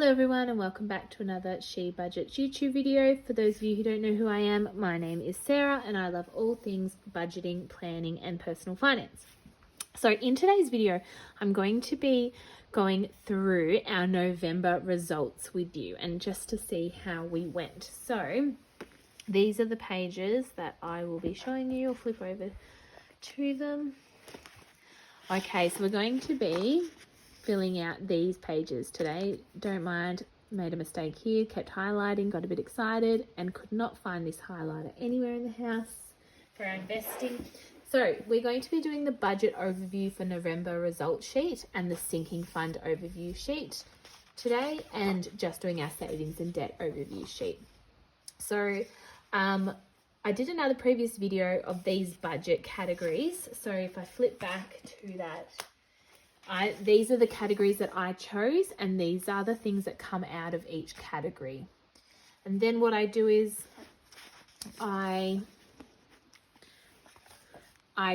Hello everyone and welcome back to another She Budgets YouTube video. For those of you who don't know who I am, my name is Sarah and I love all things budgeting, planning and personal finance. So in today's video, I'm going to be going through our November results with you and just to see how we went. So these are the pages that I will be showing you. I'll flip over to them. Okay, so we're going to be filling out these pages today. Don't mind, made a mistake here, kept highlighting, got a bit excited and could not find this highlighter anywhere in the house for our investing. So we're going to be doing the budget overview for November result sheet and the sinking fund overview sheet today, and just doing our savings and debt overview sheet. So I did another previous video of these budget categories. So if I flip back to that, these are the categories that I chose, and these are the things that come out of each category. And then what I do is I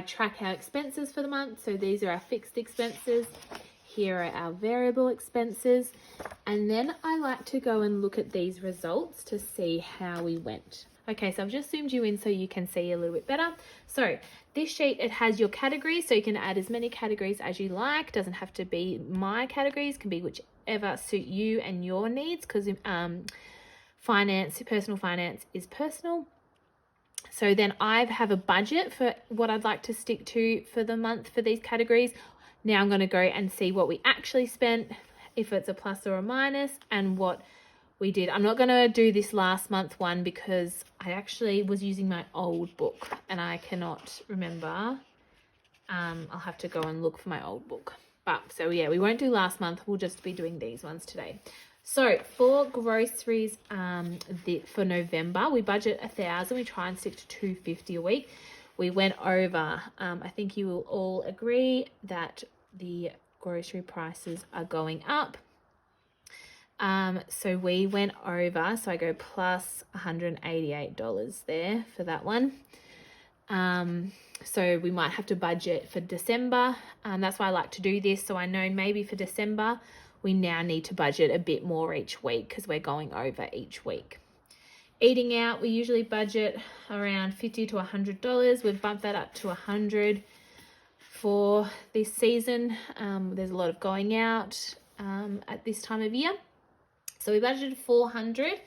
track our expenses for the month. So these are our fixed expenses. Here are our variable expenses. And then I like to go and look at these results to see how we went. Okay, so I've just zoomed you in so you can see a little bit better. So this sheet, it has your categories, so you can add as many categories as you like. Doesn't have to be my categories, can be whichever suit you and your needs, because personal finance is personal. So then I have a budget for what I'd like to stick to for the month for these categories. Now I'm going to go and see what we actually spent, if it's a plus or a minus, and what we did. I'm not going to do this last month one because I actually was using my old book and I cannot remember. I'll have to go and look for my old book. But so yeah, we won't do last month. We'll just be doing these ones today. So for groceries, for November, we budget $1,000. We try and stick to $250 a week. We went over. I think you will all agree that the grocery prices are going up. So we went over, so I go plus $188 there for that one. So we might have to budget for December. That's why I like to do this. So I know maybe for December, we now need to budget a bit more each week because we're going over each week. Eating out, we usually budget around $50 to $100. We've bumped that up to $100 for this season. There's a lot of going out at this time of year. So we budgeted $400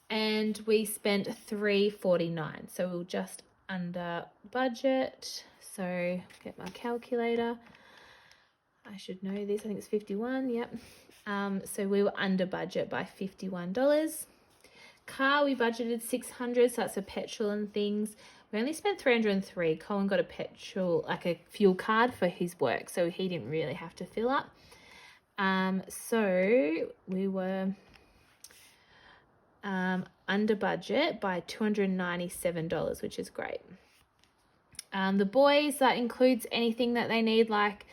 and we spent $349. So we were just under budget. So get my calculator. I should know this. I think it's 51. Yep. So we were under budget by $51. Car, we budgeted $600. So that's for petrol and things. We only spent $303. Colin got a fuel card for his work, so he didn't really have to fill up. So we were under budget by $297, which is great. The boys, that includes anything that they need, like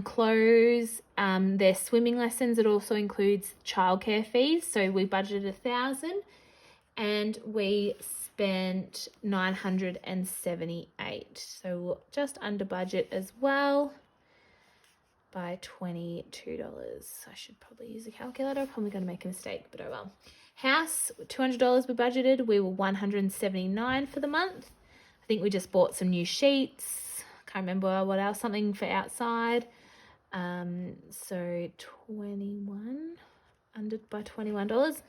clothes, their swimming lessons. It also includes childcare fees. So we budgeted $1,000 and we spent $978. So just under budget as well by $22. I should probably use a calculator. I'm probably going to make a mistake, but oh well. House, $200 we budgeted. We were $179 for the month. I think we just bought some new sheets. Can't remember what else. Something for outside. So 21 under by $21.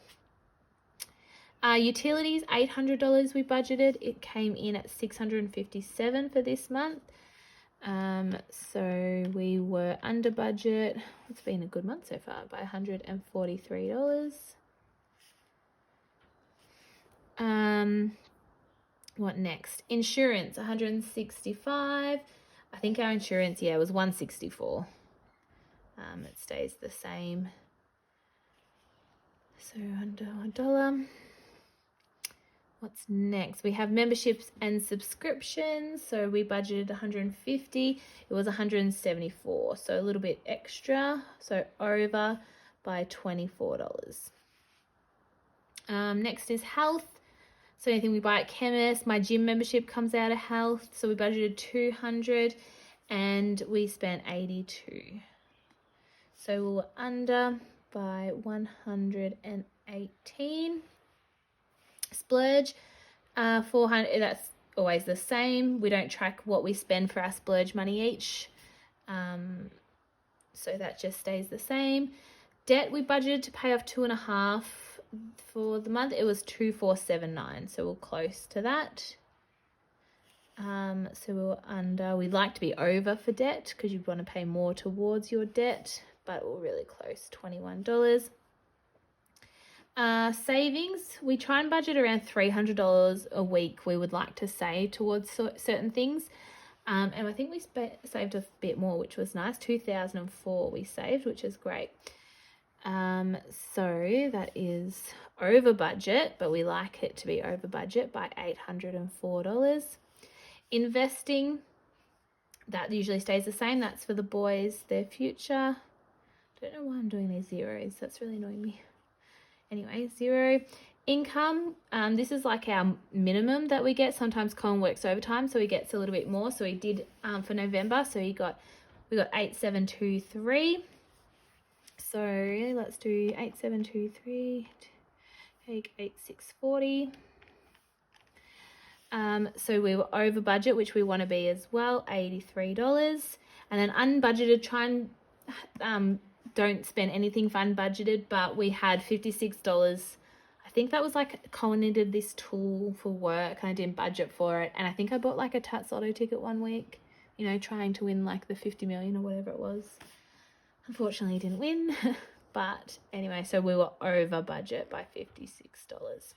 Utilities, $800 we budgeted. It came in at $657 for this month. So we were under budget. It's been a good month so far by $143. What next? Insurance, $165. I think our insurance, was $164. It stays the same. So under $1. What's next? We have memberships and subscriptions. So we budgeted $150. It was $174. So a little bit extra. So over by $24. Next is health. So anything we buy at chemist. My gym membership comes out of health. So we budgeted $200 and we spent $82. So we were under by 118. Splurge, 400, that's always the same. We don't track what we spend for our splurge money each. So that just stays the same. Debt, we budgeted to pay off 2.5 for the month. It was 2,479, so we're close to that. So we were under. We'd like to be over for debt because you'd want to pay more towards your debt, but we're really close, $21. Savings, we try and budget around $300 a week we would like to save towards certain things. And I think we saved a bit more, which was nice. 2004 we saved, which is great. So that is over budget, but we like it to be over budget by $804. Investing, that usually stays the same. That's for the boys, their future. Don't know why I'm doing these zeros. That's really annoying me. Anyway, 0. Income, this is like our minimum that we get. Sometimes Colin works overtime, so he gets a little bit more. So he did for November. So we got 8,723. So let's do 8,723. Take 8,640. So we were over budget, which we want to be as well, $83. And then unbudgeted, try and don't spend anything fun budgeted, but we had $56. I think that was like Colin needed this tool for work and I didn't budget for it. And I think I bought like a Tats Lotto ticket one week, you know, trying to win like the 50 million or whatever it was. Unfortunately, didn't win. But anyway, so we were over budget by $56.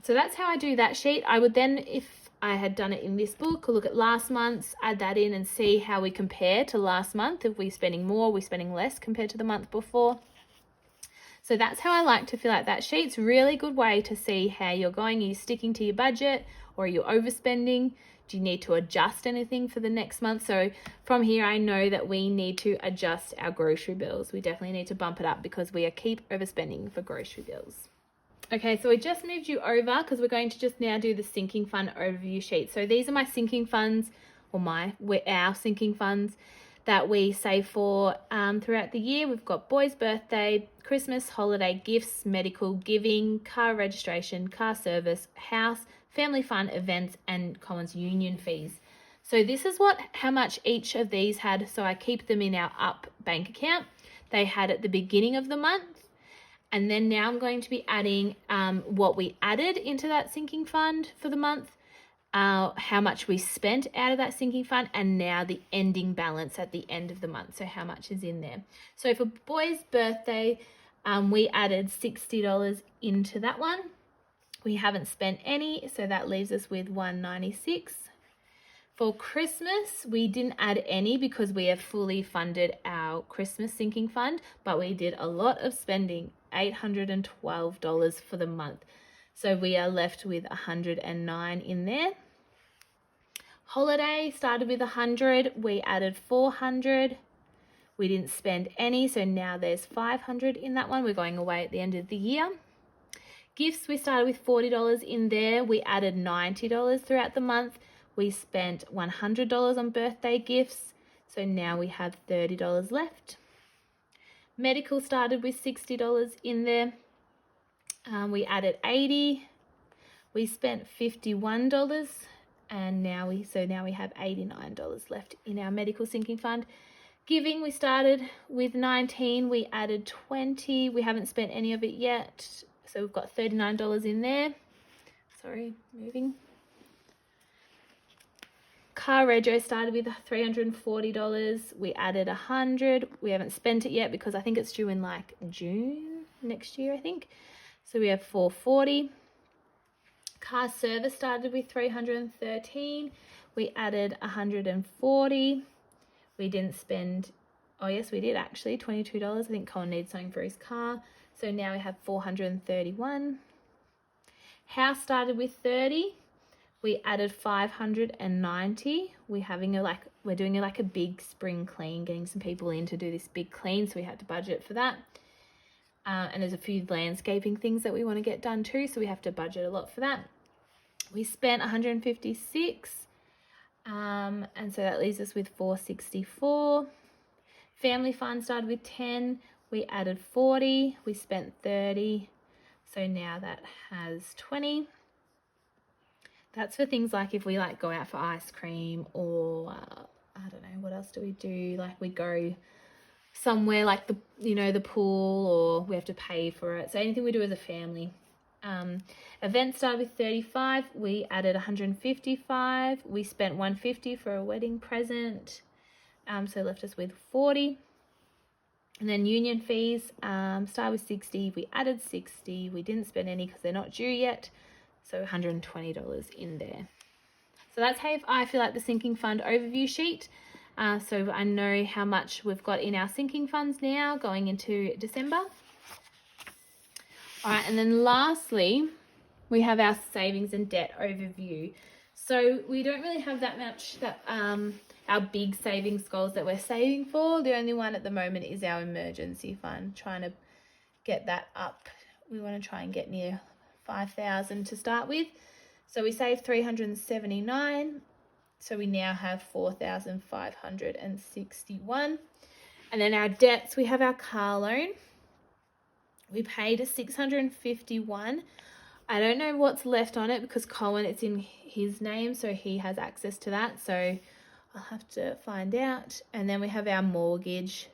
So that's how I do that sheet. I would then, if I had done it in this book, look at last month's, add that in and see how we compare to last month. If we're spending more, we're spending less compared to the month before. So that's how I like to fill out that sheet. It's a really good way to see how you're going. Are you sticking to your budget or are you overspending? Do you need to adjust anything for the next month? So from here, I know that we need to adjust our grocery bills. We definitely need to bump it up because we keep overspending for grocery bills. Okay, so I just moved you over because we're going to just now do the sinking fund overview sheet. So these are my sinking funds, or our sinking funds that we save for throughout the year. We've got boys' birthday, Christmas, holiday, gifts, medical, giving, car registration, car service, house, family fun, events, and Colin's union fees. So this is how much each of these had. So I keep them in our Up bank account. They had at the beginning of the month. And then now I'm going to be adding what we added into that sinking fund for the month, how much we spent out of that sinking fund, and now the ending balance at the end of the month. So how much is in there. So for boys' birthday, we added $60 into that one. We haven't spent any, so that leaves us with $196. For Christmas, we didn't add any because we have fully funded our Christmas sinking fund, but we did a lot of spending, $812 for the month. So we are left with $109 in there. Holiday started with $100, we added $400. We didn't spend any, so now there's $500 in that one. We're going away at the end of the year. Gifts, we started with $40 in there. We added $90 throughout the month. We spent $100 on birthday gifts, so now we have $30 left. Medical started with $60 in there. We added $80. We spent $51, and now we have $89 left in our medical sinking fund. Giving, we started with $19. We added $20. We haven't spent any of it yet, so we've got $39 in there. Sorry, moving. Car rego started with $340. We added $100. We haven't spent it yet because I think it's due in like June next year, I think. So we have $440. Car service started with $313. We added $140. We didn't spend, oh yes, we did actually, $22. I think Colin needs something for his car. So now we have $431. House started with $30. We added $590. We're doing a big spring clean, getting some people in to do this big clean, so we had to budget for that. And there's a few landscaping things that we want to get done too, so we have to budget a lot for that. We spent $156, and so that leaves us with $464. Family fun started with $10. we added 40, we spent 30, so now that has 20. That's for things like if we like go out for ice cream, or I don't know, what else do we do? Like we go somewhere like the pool, or we have to pay for it. So anything we do as a family. Event started with 35, we added 155, we spent 150 for a wedding present, so left us with 40. And then union fees started with 60, we added 60, we didn't spend any because they're not due yet, so $120 in there. So that's how I feel like the sinking fund overview sheet. So I know how much we've got in our sinking funds now going into December. All right, and then lastly, we have our savings and debt overview. So we don't really have that much our big savings goals that we're saving for. The only one at the moment is our emergency fund, trying to get that up. We want to try and get near 5,000 to start with. So we saved 379. So we now have 4,561. And then our debts, we have our car loan. We paid 651. I don't know what's left on it because Colin, it's in his name, so he has access to that. So I'll have to find out. And then we have our mortgage.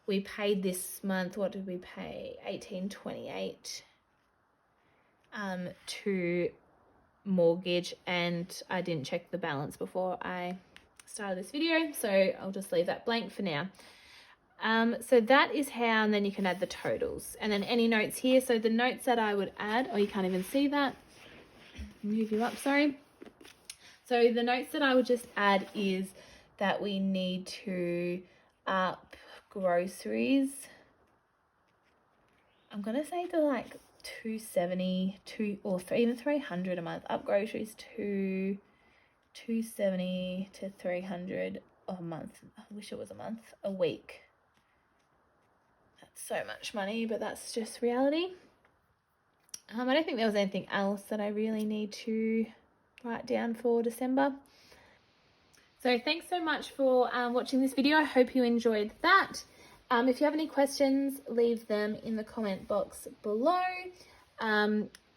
We paid this month, what did we pay? $1,828 to mortgage, and I didn't check the balance before I started this video, so I'll just leave that blank for now. So that is how, and then you can add the totals, and then any notes here. So the notes that I would add, oh, you can't even see that, move you up, sorry. So the notes that I would just add is that we need to up groceries. I'm gonna say to like $270 or even $300 a month. Up groceries to $270 to $300 a month. I wish it was a month, a week. That's so much money, but that's just reality. I don't think there was anything else that I really need to write down for December. So thanks so much for watching this video. I hope you enjoyed that. If you have any questions, leave them in the comment box below.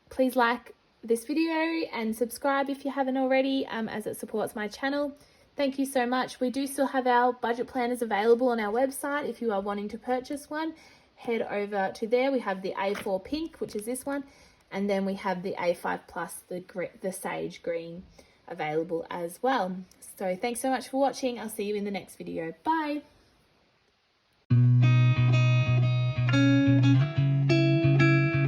Please like this video and subscribe if you haven't already, as it supports my channel. Thank you so much. We do still have our budget planners available on our website. If you are wanting to purchase one, head over to there. We have the A4 pink, which is this one, and then we have the A5 plus, the sage green, available as well. So thanks so much for watching. I'll see you in the next video. Bye.